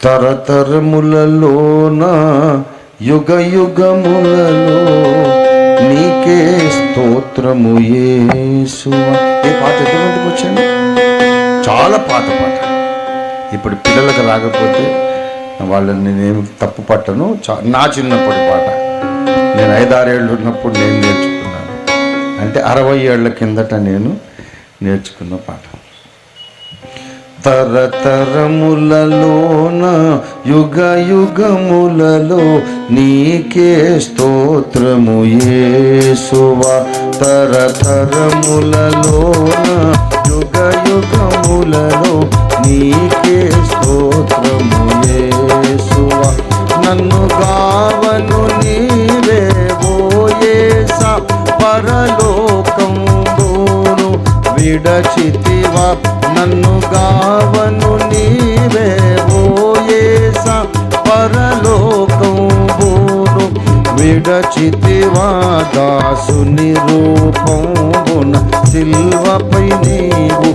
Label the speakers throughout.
Speaker 1: తరతరములలోన యుగ యుగములలో నీకే స్తోత్రము యేసువా. ఏ పాట ఎంతమందికి వచ్చాను? చాలా పాట ఇప్పుడు పిల్లలకు రాకపోతే వాళ్ళని నేనేమి తప్పు పట్టను. నా చిన్నప్పటి పాట నేను 5-6 ఏళ్ళు ఉన్నప్పుడు నేను నేర్చుకున్నాను. అంటే 60 ఏళ్ల కిందట నేను నేర్చుకున్న పాట. తరతరములలోన యుగ యుగములలో నీకే స్తోత్రము యేసువా. తరతరములలోన యుగ యుగములలో నీకే స్తోత్రము యేసువా. నన్ను గావను నీవే ఓ యేసా, పరలోకంబును విడచితివా. నన్ను గావను నీవే ఓ యేసా, పరలోకంబును విడచితివా. దాసుని రూపంబున సిల్వపై నీవు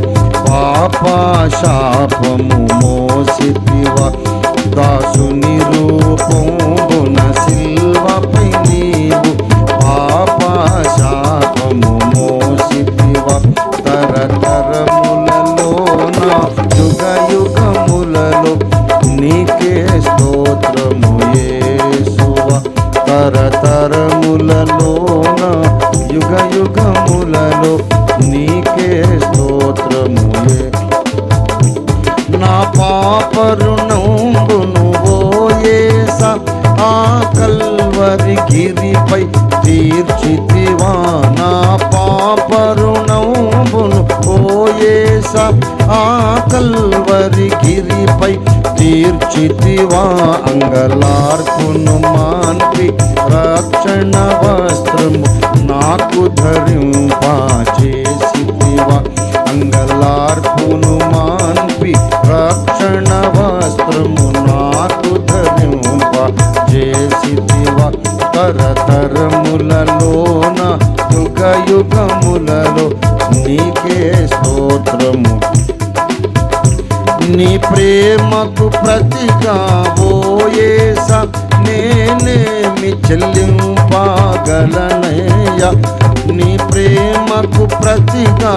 Speaker 1: పాపశాపము మోసితివా. దాసుని రూపంబున సిల్వపై నీవు పాపశాపము మోసితివా. తరతరములలోన యుగ యుగములలో నీకే స్తోత్రము యేసువా. తరతరములలోన యుగ యుగములలో నీకే స్తోత్రము. నా పాప రుణంబును ఓ యేసా, ఆ కల్వరి గిరిపై తీర్చితివా. నా పాప రుణంబును ఓ యేసా, ఆ కల్వరి గిరిపై తీర్చితివా. అంగలార్పును మాన్పి రక్షణ వస్త్రము నాకు ధరింపచేసితివా. అంగలార్పును మాన్పి రక్షణ వస్త్రము నాకు ధరింపచేసితివా. తరతరములలోన యుగ యుగములలో నీకే స్తోత్రము. నీ ప్రేమకు ప్రతిగా ఓ యేసా, నేనేమి చెల్లింపగలనయ్యా. నీ ప్రేమకు ప్రతిగా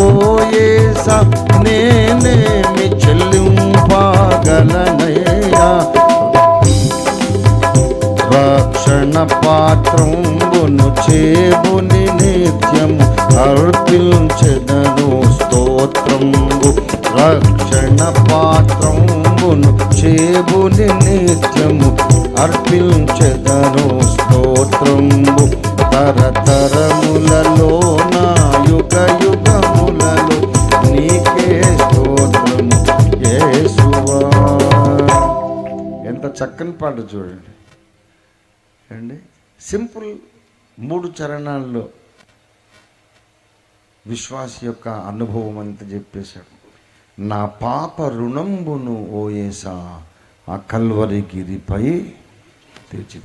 Speaker 1: ఓ యేసా, నేనేమి చెల్లింపగలనయ్యా. రక్షణ పాత్రంబును చేబుని నిత్యము అర్పించెదను స్తోత్రంబు. రక్షణ పాత్రంబును చేబుని నిత్యము అర్పించెదను స్తోత్రంబు. తరతరములలోన యుగ యుగములలో నీకే స్తోత్రము యేసువా. ఎంత చక్కని పాట చూడండి అండి. సింపుల్ 3 చరణాల్లో విశ్వాస యొక్క అనుభవం అంతా చెప్పేశాడు. నా పాప రుణంబును ఓ యేసా, ఆ కల్వరి గిరిపై తెచ్చి